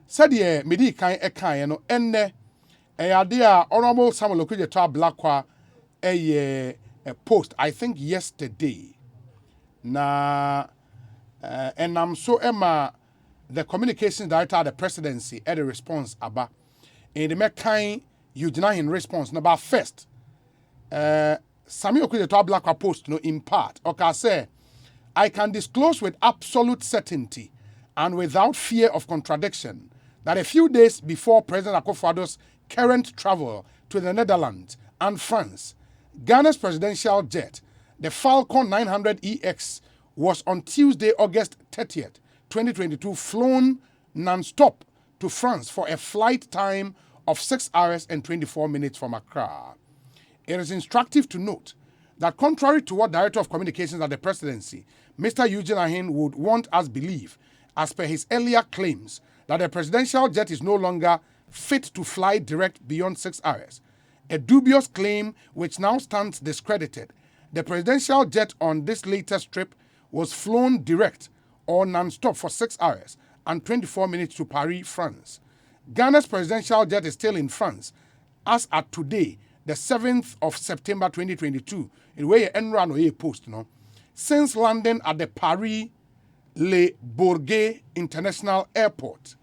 said ye midi kan ekan no enne ade Honorable Samuel Okudzeto Ablakwa a post I think yesterday na and I'm so Emma the communications director of the presidency at the response aba in the mekan Eugene in response number first Samuel Okudzeto Ablakwa post no in part okay say I can disclose with absolute certainty and without fear of contradiction that a few days before President Akufo-Addo's current travel to the Netherlands and France, Ghana's presidential jet, the Falcon 900EX, was on Tuesday, August 30th, 2022, flown non-stop to France for a flight time of 6 hours and 24 minutes from Accra. It is instructive to note that contrary to what Director of Communications at the Presidency, Mr. Eugene Ahin, would want us believe, as per his earlier claims, that the presidential jet is no longer fit to fly direct beyond 6 hours, a dubious claim which now stands discredited. The presidential jet on this latest trip was flown direct or non-stop for 6 hours and 24 minutes to Paris, France. Ghana's presidential jet is still in France as at today, the 7th of September 2022, in where Enron or post no, since landing at the Paris Le Bourget International Airport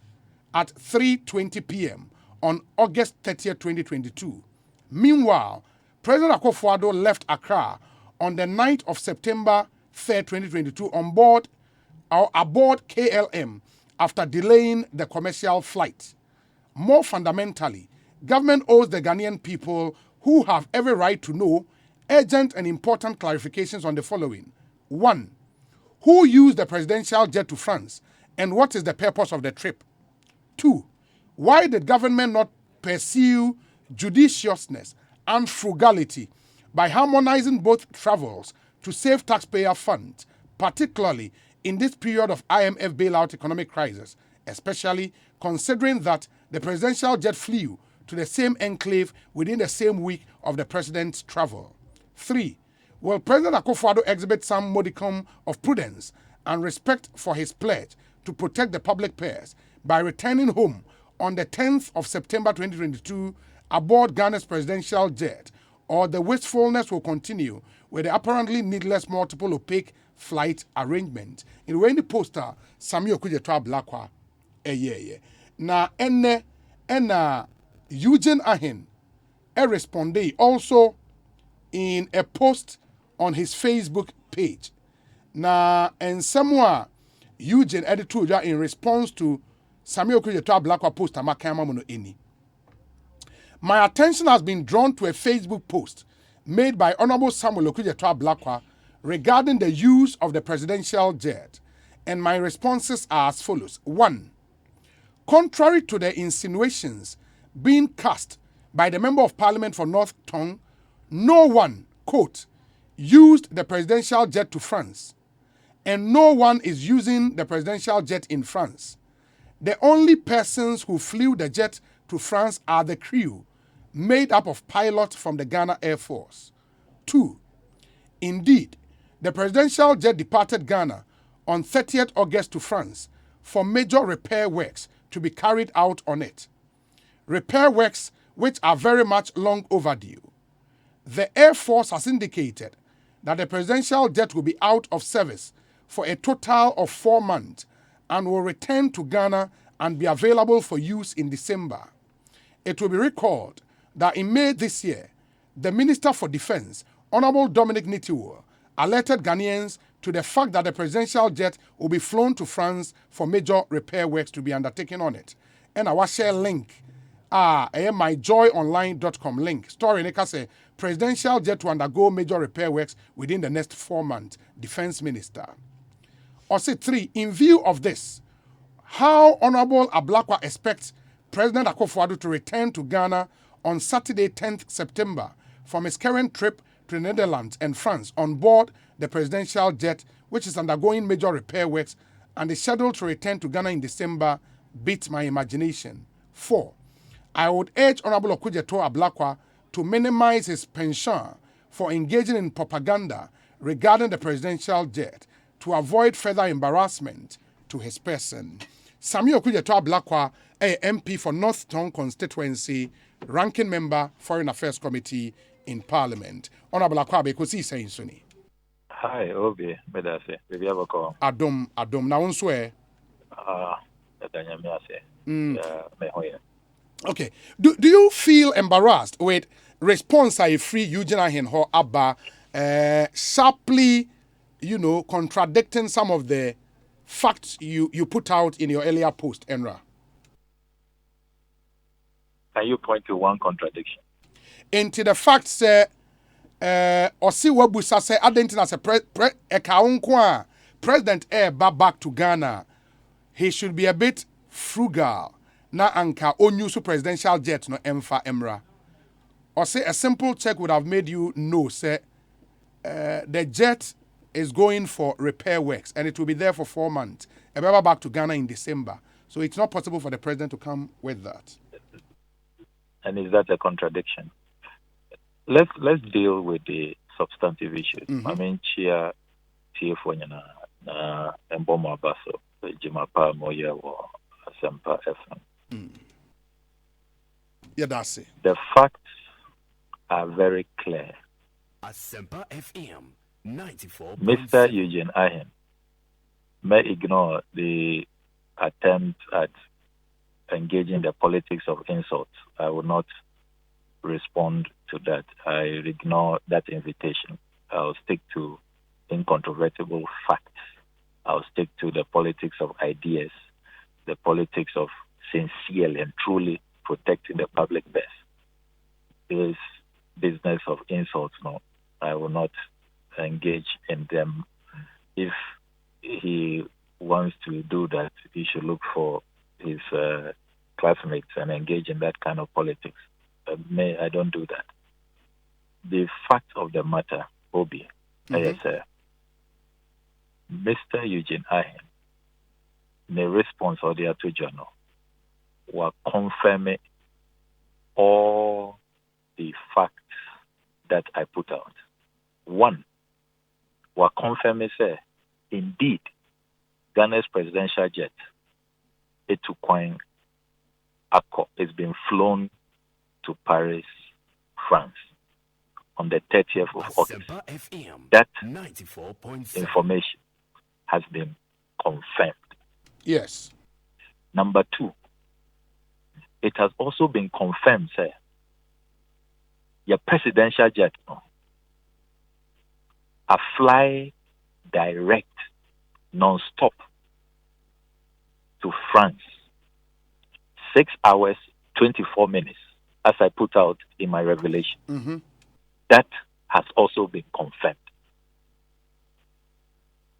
at 3:20 p.m. on August 30th, 2022. Meanwhile, President Akufo-Addo left Accra on the 9th of September 3rd, 2022 aboard KLM after delaying the commercial flight. More fundamentally, government owes the Ghanaian people, who have every right to know, urgent and important clarifications on the following. 1. Who used the presidential jet to France, and what is the purpose of the trip? 2. Why did government not pursue judiciousness and frugality by harmonizing both travels to save taxpayer funds, particularly in this period of IMF bailout economic crisis, especially considering that the presidential jet flew to the same enclave within the same week of the president's travel? 3. Will President Akufo-Addo exhibit some modicum of prudence and respect for his pledge to protect the public purse by returning home on the 10th of September 2022 aboard Ghana's presidential jet, or the wastefulness will continue with the apparently needless multiple opaque flight arrangement? In when the poster Samuel Okudzeto Ablakwa na enne Eugene Ahin responded also in a post on his Facebook page. Na ensem Eugene editorial in response to Samuel Okudzeto Ablakwa post amakama mono eni. My attention has been drawn to a Facebook post made by Honorable Samuel Okudzeto Ablakwa regarding the use of the presidential jet, and my responses are as follows. 1. Contrary to the insinuations being cast by the Member of Parliament for North Tongue, no one, quote, used the presidential jet to France, and no one is using the presidential jet in France. The only persons who flew the jet to France are the crew, made up of pilots from the Ghana Air Force. 2. Indeed, the presidential jet departed Ghana on 30th August to France for major repair works to be carried out on it. Repair works which are very much long overdue. The Air Force has indicated that the presidential jet will be out of service for a total of 4 months and will return to Ghana and be available for use in December. It will be recalled that in May this year, the Minister for Defense, Honorable Dominic Nitiwo, alerted Ghanaians to the fact that the presidential jet will be flown to France for major repair works to be undertaken on it. And I will share link. myjoyonline.com link. Story Nika say presidential jet to undergo major repair works within the next 4 months. Defense Minister. Or say 3. In view of this, how Honorable Ablakwa expects President Akufo-Addo to return to Ghana on Saturday, 10th September, from his current trip to the Netherlands and France on board the presidential jet, which is undergoing major repair works and is scheduled to return to Ghana in December, beats my imagination. 4. I would urge Honorable Okudzeto Ablakwa to minimize his penchant for engaging in propaganda regarding the presidential jet to avoid further embarrassment to his person. Samuel Okudzeto Ablakwa MP for North Tongue constituency, ranking member, Foreign Affairs Committee in Parliament. Honorable Akwabe, Kosi saying Suni. Hi, Obi, Medase, Baby Abako. Adom. Now, on swear. Okay. Do you feel embarrassed with response I free Eugene Ahenho Abba sharply, contradicting some of the facts you put out in your earlier post, Enra? Can you point to one contradiction? Into the fact say Osi Wabusa say Adentina say President back to Ghana. He should be a bit frugal. Na anka onyusu presidential jet no emfa emra. Or say a simple check would have made you know say the jet is going for repair works and it will be there for 4 months. Ebeba back to Ghana in December. So it's not possible for the president to come with that. And is that a contradiction? Let's deal with the substantive issues. I mean, Chia Tiefonyana na Mboma Baso, Jimapa Moya or Asempa FM. Yeah, that's it. The facts are very clear. Asempa FM 94. Mr. Eugene Ahen may ignore the attempt at engaging the politics of insults. I will not respond to that. I ignore that invitation. I'll stick to incontrovertible facts. I'll stick to the politics of ideas, the politics of sincerely and truly protecting the public best. This business of insults, no, I will not engage in them. If he wants to do that, he should look for his classmates and engage in that kind of politics. I don't do that. The fact of the matter, Obi, Mr. Eugene Ahen, the response of the Atu Journal were confirming all the facts that I put out. One, were confirming, say, indeed, Ghana's presidential jet, Etukwang Akko, is being flown to Paris, France, on the 30th of August. That information has been confirmed. Yes. Number two, it has also been confirmed, sir, your presidential jet, a fly direct, non-stop to France. 6 hours, 24 minutes, as I put out in my revelation. That has also been confirmed.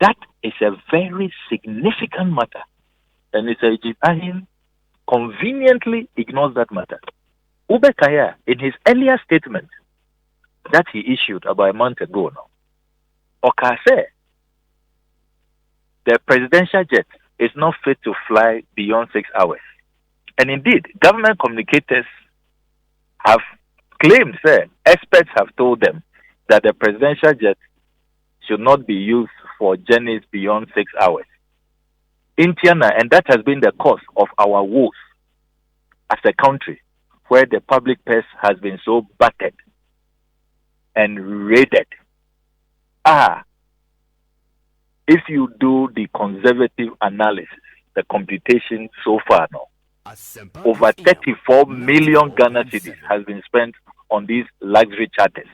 That is a very significant matter. And Mr. Ahen conveniently ignores that matter. Ube Kaya, in his earlier statement that he issued about a month ago now, Oka said the presidential jet is not fit to fly beyond 6 hours. And indeed, government communicators have claimed, experts have told them that the presidential jet should not be used for journeys beyond 6 hours. In Tiana, and that has been the cause of our woes as a country, where the public purse has been so battered and raided. If you do the conservative analysis, the computation so far now, over 34 million Ghana cedis has been spent on these luxury charters.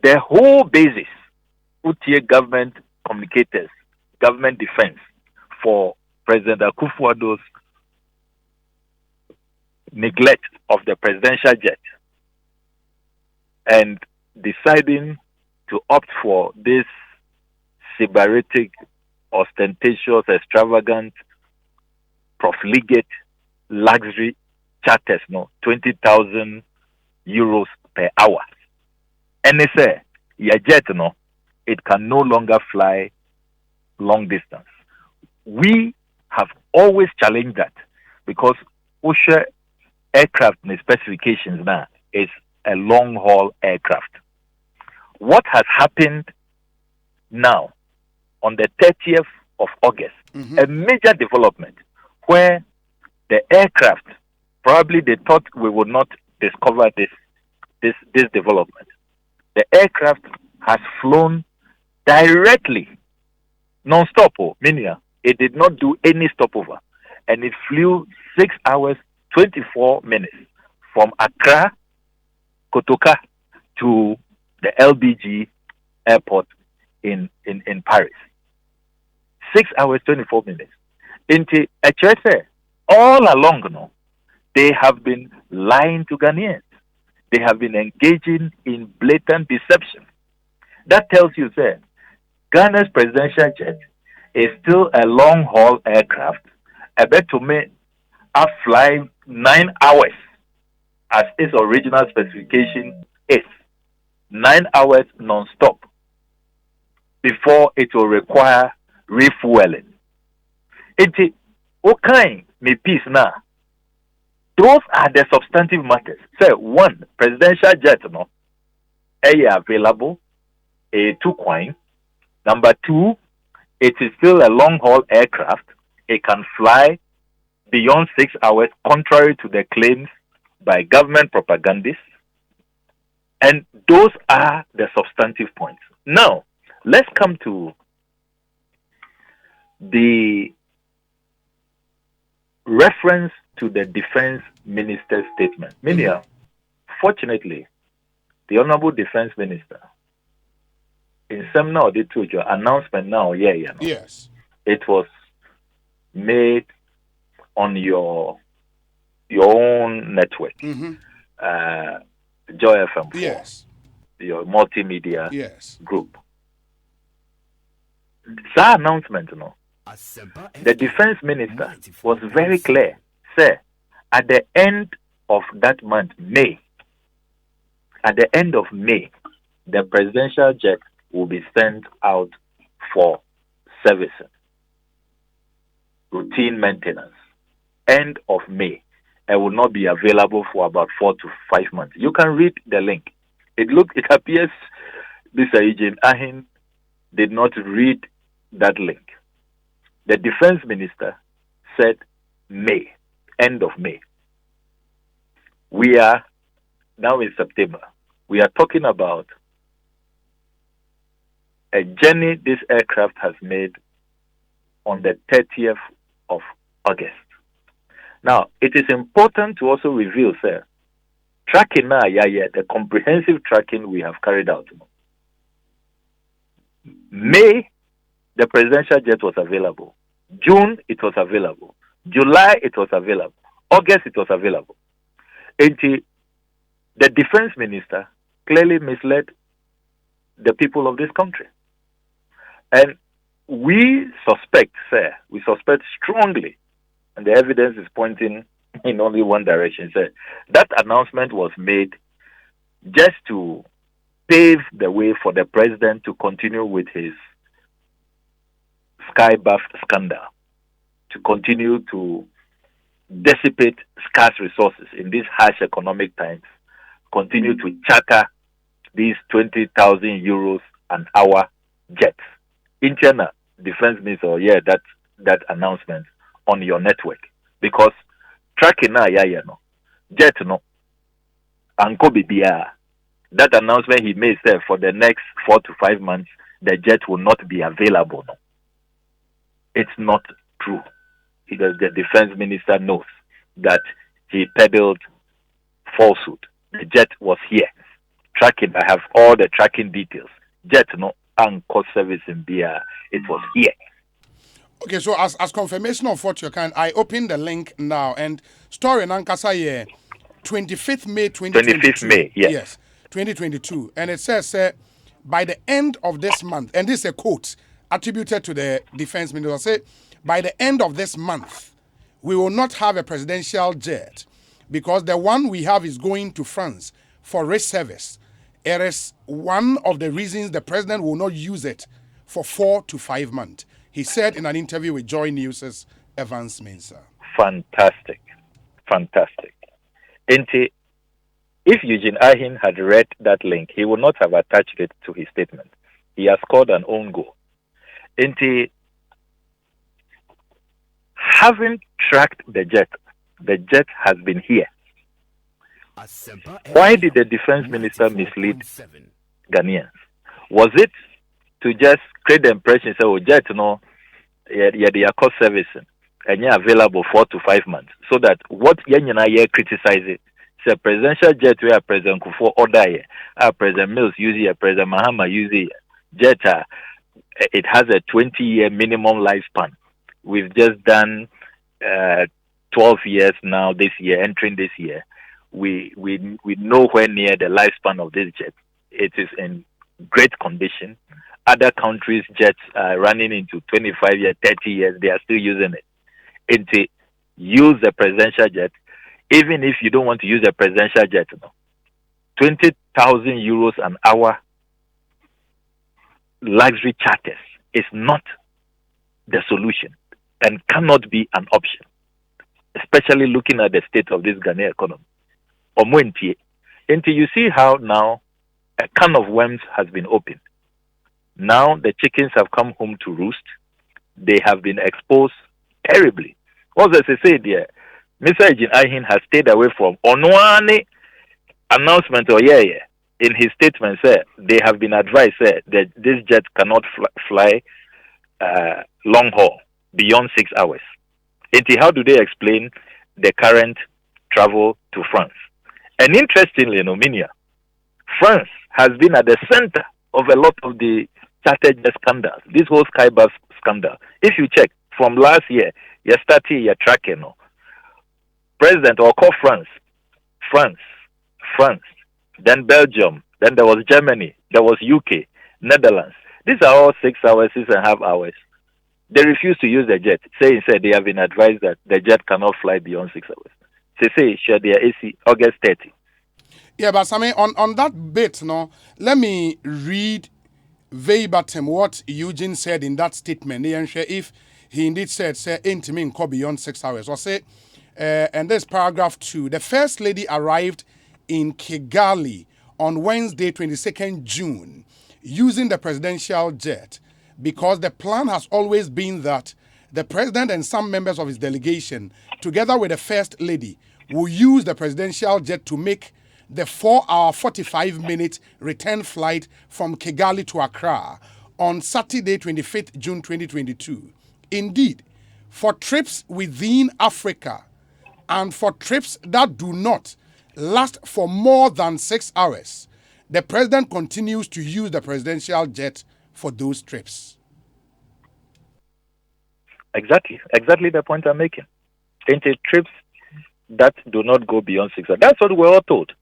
The whole basis, UTA government communicators, government defense for President Akufo-Addo's neglect of the presidential jet and deciding to opt for this sybaritic, ostentatious, extravagant, profligate luxury charters, 20,000 euros per hour. And they say, your jet, it can no longer fly long distance. We have always challenged that because OSHA aircraft and specifications now is a long-haul aircraft. What has happened now on the 30th of August, a major development where The aircraft, probably they thought we would not discover this development. The aircraft has flown directly, non-stop, meaning it did not do any stopover, and it flew 6 hours 24 minutes from Accra, Kotoka to the LBG airport in Paris. 6 hours 24 minutes. Into HSA, all along, they have been lying to Ghanaians. They have been engaging in blatant deception. That tells you, sir, Ghana's presidential jet is still a long-haul aircraft. I bet to me, I fly 9 hours as its original specification is. 9 hours non-stop before it will require refueling. It's okay, me peace now. Those are the substantive matters. So, one, presidential jet, available, two coin. Number two, it is still a long-haul aircraft. It can fly beyond 6 hours, contrary to the claims by government propagandists. And those are the substantive points. Now, let's come to the reference to the defense minister's statement. Meaning, fortunately, the Honorable Defense Minister, in some now, they told you, announcement now, yes, it was made on your own network, Joy FM4, yes, your multimedia yes, group. That announcement, Asempa the FM defense minister was very clear. Sir, at the end of that month, May, at the end of May, the presidential jet will be sent out for servicing, routine maintenance. End of May. It will not be available for about 4 to 5 months. You can read the link. It appears Mr. Eugene Ahin did not read that link. The defense minister said May, end of May. We are now in September. We are talking about a journey this aircraft has made on the 30th of August. Now, it is important to also reveal, sir, tracking now, the comprehensive tracking we have carried out. May, the presidential jet was available. June, it was available. July, it was available. August, it was available. And the defense minister clearly misled the people of this country. And we suspect, sir, strongly, and the evidence is pointing in only one direction, sir, that announcement was made just to pave the way for the president to continue with his sky-buff scandal, to continue to dissipate scarce resources in these harsh economic times, continue to charter these 20,000 euros an hour jets. Internal defense minister, that announcement on your network, because tracking now, jet no, anko bibia. That announcement he made, sir, for the next 4 to 5 months, the jet will not be available. No, it's not true. The defense minister knows that he peddled falsehood. The jet was here. Tracking, I have all the tracking details. Jet no anchor service in BR. It was here. Okay, so as confirmation of what you can, I open the link now and story in Ankasa here, 25th May 2022. 25th May, yes, 2022. And it says, by the end of this month, and this is a quote attributed to the defense minister, say, by the end of this month, we will not have a presidential jet because the one we have is going to France for race service. It is one of the reasons the president will not use it for 4 to 5 months. He said in an interview with Joy News' Evans Mensah. Fantastic. If Eugene Ahin had read that link, he would not have attached it to his statement. He has scored an own goal. Having tracked the jet the jet has been here. Asempa Why FM did the defense minister mislead 94.7. Ghanaians? Was it to just create the impression, say, oh, jet, they are cost servicing and you're available 4 to 5 months, so that what you criticize it? It's a presidential jet where President Kufuor order here, President Mills use it, President Mahama use it. Jet, it has a 20-year minimum lifespan. We've just done 12 years now this year, entering this year. We nowhere near the lifespan of this jet. It is in great condition. Other countries' jets are running into 25 years, 30 years. They are still using it. And to use the presidential jet, even if you don't want to use a presidential jet, 20,000 euros an hour luxury charters is not the solution and cannot be an option, especially looking at the state of this Ghanaian economy. Until you see how now a can of worms has been opened. Now the chickens have come home to roost. They have been exposed terribly. What does it say there? Mr. Ejin Ahin has stayed away from Onwani announcement or in his statement said they have been advised that this jet cannot fly long haul beyond 6 hours. How do they explain the current travel to France? And interestingly, Minia, France has been at the center of a lot of the chartered jet scandals. This whole Skybus scandal. If you check from last year, you started your tracking. President or call France, then Belgium, then there was Germany, there was UK, Netherlands. These are all 6 hours, 6.5 hours. They refuse to use the jet. Say they have been advised that the jet cannot fly beyond 6 hours. They say share their AC August 30. Yeah, but I mean, on that bit, let me read verbatim what Eugene said in that statement. If he indeed said, ain't me go beyond 6 hours. Or say, and this paragraph 2, the First Lady arrived in Kigali on Wednesday, 22nd June, using the presidential jet because the plan has always been that the president and some members of his delegation, together with the First Lady, will use the presidential jet to make the 4-hour, 45-minute return flight from Kigali to Accra on Saturday, 25th June 2022. Indeed, for trips within Africa and for trips that do not last for more than 6 hours, the president continues to use the presidential jet for those trips. Exactly the point I'm making. Into trips that do not go beyond 6 hours. That's what we're all told.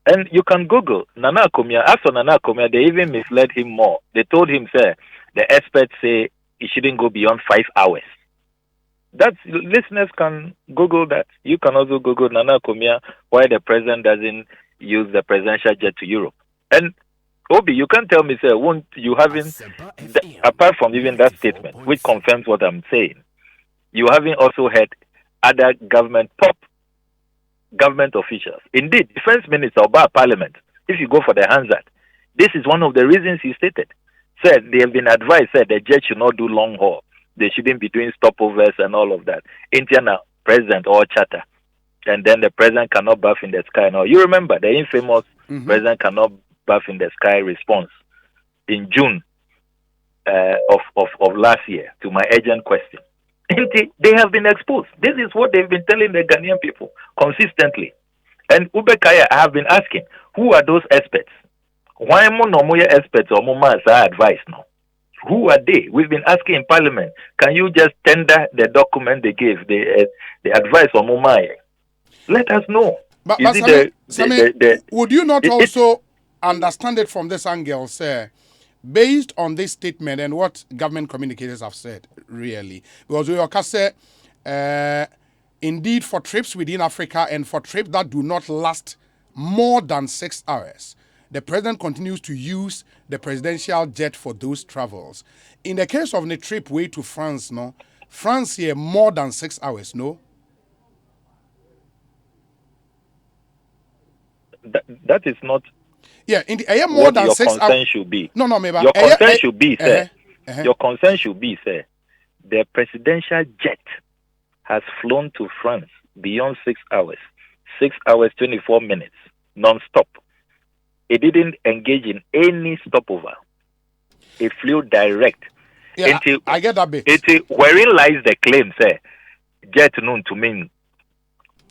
And you can Google Nana Akomia. As for Nana Akomia, they even misled him more. They told him, sir, the experts say it shouldn't go beyond 5 hours. Listeners can Google that. You can also Google Nana Akomia, why the president doesn't use the presidential jet to Europe. And Obi, you can't tell me, sir, won't you haven't, apart from even that statement, which confirms what I'm saying, you haven't also heard other government officials. Indeed, defense minister or parliament, if you go for the Hansard, this is one of the reasons he stated. Said they have been advised, said the jet should not do long haul. They shouldn't be doing stopovers and all of that. Indiana president or charter. And then the president cannot bath in the sky. Now, you remember the infamous president cannot bath in the sky response in June of last year to my urgent question. They have been exposed. This is what they've been telling the Ghanaian people consistently. And Ubekaya, I have been asking, who are those experts? Why Monomoya experts or Moma advice now? Who are they? We've been asking in Parliament. Can you just tender the document they gave, the advice on Mumai? Let us know. But would you not also understand it from this angle, sir, based on this statement and what government communicators have said, really? Because we can say, indeed, for trips within Africa and for trips that do not last more than 6 hours, the president continues to use the presidential jet for those travels. In the case of the trip way to France, France here more than 6 hours, no? That is not. Yeah, in the more what than your 6 concern hours should be. No, maybe your concern should be, sir. Your concern should be, sir. The presidential jet has flown to France beyond 6 hours. 6 hours, 24 minutes, non-stop. It didn't engage in any stopover. It flew direct. Yeah, I get that bit. Wherein lies the claim, say, jet known to mean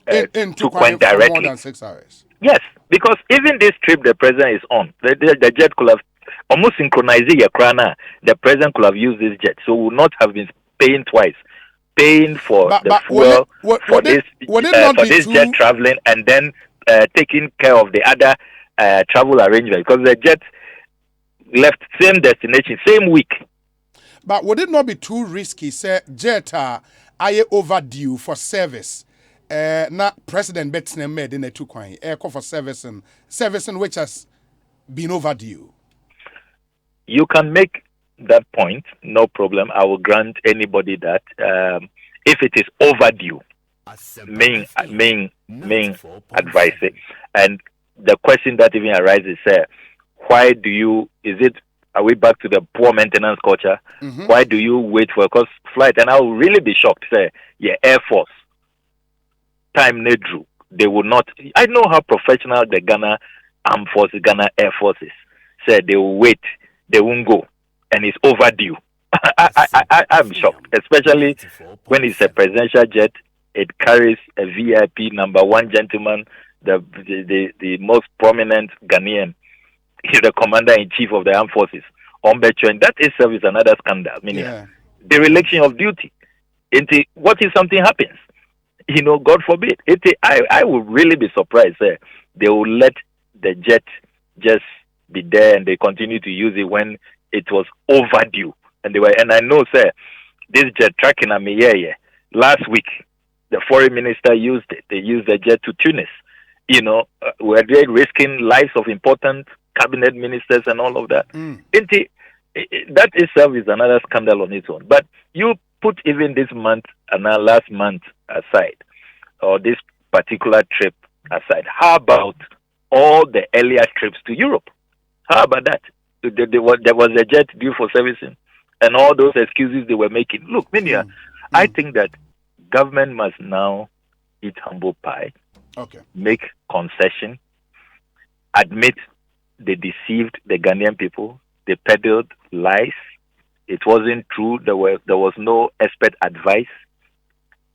into to went for more directly. than 6 hours. Yes, because even this trip the president is on, the jet could have almost synchronized your crana. The president could have used this jet, so would not have been paying twice, paying for the fuel for this jet traveling, and then taking care of the other travel arrangement, because the jet left same destination, same week. But would it not be too risky, say, jet are overdue for service? Na President Betsy made in a two coin aircraft for service and which has been overdue. You can make that point, no problem. I will grant anybody that. If it is overdue, main advice. And the question that even arises is, why do you? Are we back to the poor maintenance culture? Mm-hmm. Why do you wait for a course flight? And I will really be shocked. Say, Air Force. Time they drew, they will not. I know how professional the Ghana Armed Forces, Ghana Air Forces said they will wait, they won't go, and it's overdue. I'm shocked, especially when it's a presidential jet. It carries a VIP #1 gentleman, the most prominent Ghanaian. He's the commander-in-chief of the armed forces. And that itself is another scandal. Dereliction of duty. What if something happens? God forbid. I would really be surprised. They will let the jet just be there and they continue to use it when it was overdue. And I know, this jet tracking last week, the foreign minister used it. They used the jet to Tunis. Were they risking lives of important cabinet ministers and all of that? That itself is another scandal on its own. But you put even this month and last month aside, or this particular trip aside, how about all the earlier trips to Europe? How about that? There was a jet due for servicing, and all those excuses they were making. Look, Minia, I think that government must now eat humble pie, make concession, admit they deceived the Ghanaian people, they peddled lies. It wasn't true. There was no expert advice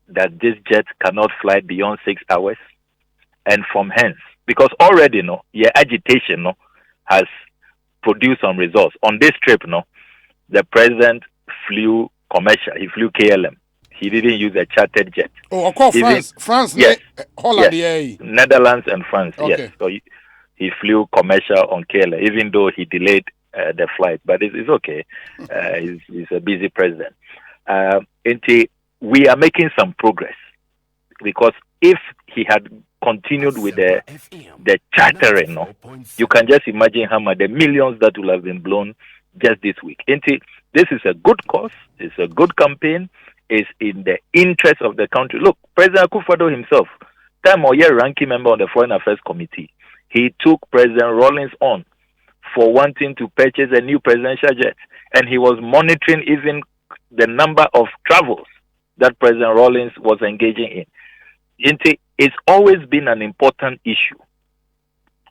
that this jet cannot fly beyond 6 hours. And from hence, because already, your agitation, has produced some results. On this trip, the president flew commercial. He flew KLM. He didn't use a chartered jet. Oh, of course, France, yes, Holland, yes. Netherlands and France, yes. So he flew commercial on KLM, even though he delayed the flight, but it's okay. He's a busy president. We are making some progress, because if he had continued with the chartering, you can just imagine how much the millions that will have been blown just this week. This is a good cause. It's a good campaign. It's in the interest of the country. Look, President Akufo-Addo himself, time or year ranking member on the Foreign Affairs Committee, he took President Rawlings on for wanting to purchase a new presidential jet. And he was monitoring even the number of travels that President Rawlings was engaging in. It's always been an important issue.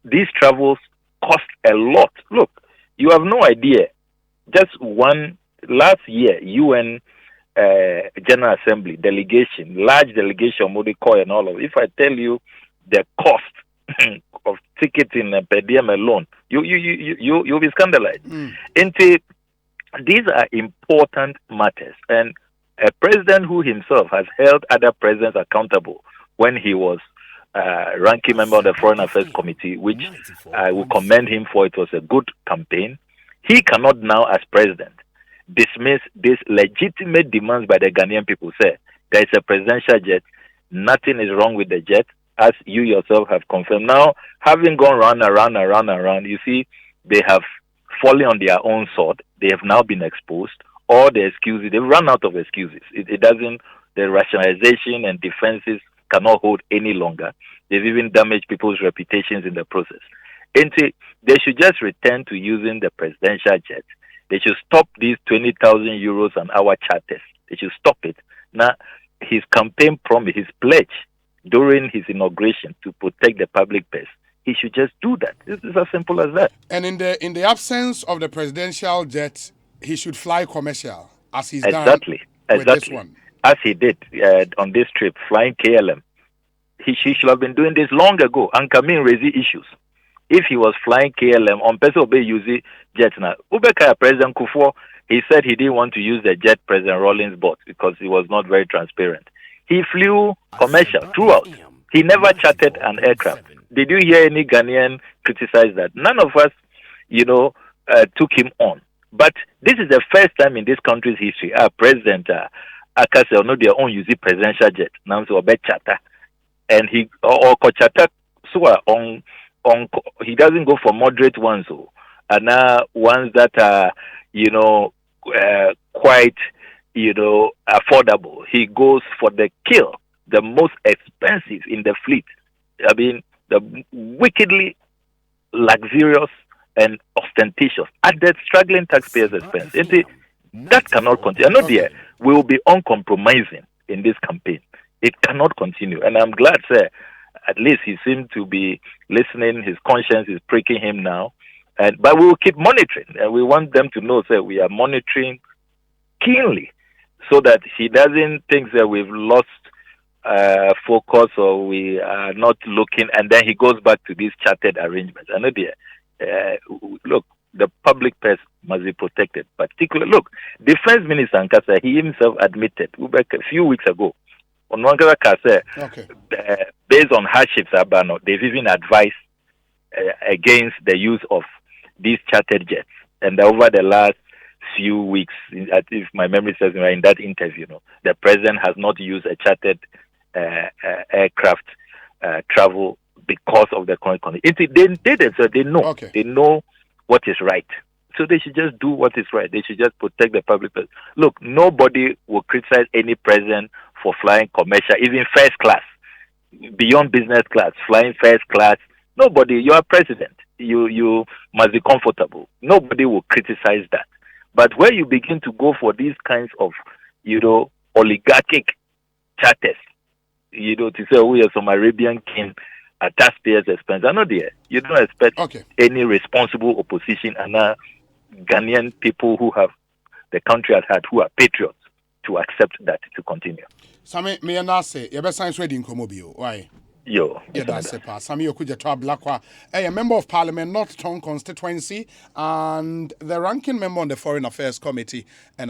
These travels cost a lot. Look, you have no idea. Just last year, UN General Assembly delegation, large delegation, Modikoi and all of it. If I tell you the cost of ticketing per diem alone, you'll be scandalized. These are important matters, and a president who himself has held other presidents accountable when he was ranking member of the Foreign Affairs Committee, which I will commend him for. It was a good campaign. He cannot now, as president, dismiss these legitimate demands by the Ghanaian people. Say there is a presidential jet, nothing is wrong with the jet, as you yourself have confirmed. Now, having gone round, you see, they have fallen on their own sword. They have now been exposed. All the excuses, they've run out of excuses. It doesn't, the rationalization and defenses cannot hold any longer. They've even damaged people's reputations in the process. And they should just return to using the presidential jet. They should stop these 20,000 euros an hour charters. They should stop it. Now, his campaign promise, his pledge, during his inauguration to protect the public purse, he should just do that. It's as simple as that. And in the absence of the presidential jet, he should fly commercial, as he's done Exactly, with this exactly. one. As he did on this trip, flying KLM. He should have been doing this long ago and coming raise issues. If he was flying KLM on person obey using jet now, Ubeka President Kufuor, he said he didn't want to use the jet President Rawlings bought because he was not very transparent. He flew commercial throughout. He never chartered an aircraft. Did you hear any Ghanaian criticize that? None of us, took him on. But this is the first time in this country's history our president, Akase, no, their own using presidential jet. Now, so charter. And he or Kochata so on he doesn't go for moderate ones, and ones that are quite affordable. He goes for the kill, the most expensive in the fleet. I mean, the wickedly luxurious and ostentatious at the struggling taxpayers' expense. That cannot continue. I know we will be uncompromising in this campaign. It cannot continue. And I'm glad, sir, at least he seemed to be listening. His conscience is pricking him now. But we will keep monitoring. And we want them to know, sir, we are monitoring keenly so that he doesn't think that we've lost focus or we are not looking. And then he goes back to these chartered arrangements. I know, look, the public purse must be protected. Particularly, look, Defense Minister Nkasa, he himself admitted a few weeks ago, on one based on hardships, they've even advised against the use of these chartered jets. And over the last few weeks, if my memory serves me right, in that interview, the president has not used a chartered aircraft travel because of the current condition. They did it, so they know. Okay. They know what is right. So they should just do what is right. They should just protect the public. Look, nobody will criticize any president for flying commercial, even first class, beyond business class, flying first class. Nobody, you are president. You must be comfortable. Nobody will criticize that. But where you begin to go for these kinds of, oligarchic charters, to say, we are some Arabian king at taxpayers' expense. I know you don't expect any responsible opposition and Ghanaian people who have the country at heart, who are patriots, to accept that to continue. Sami, me and I say, you're best ready in Komobio. Why? Yo. Yeah, that's it. Sami Okudzeto Blakwa, a member of Parliament, North Tongue constituency, and the ranking member on the Foreign Affairs Committee. And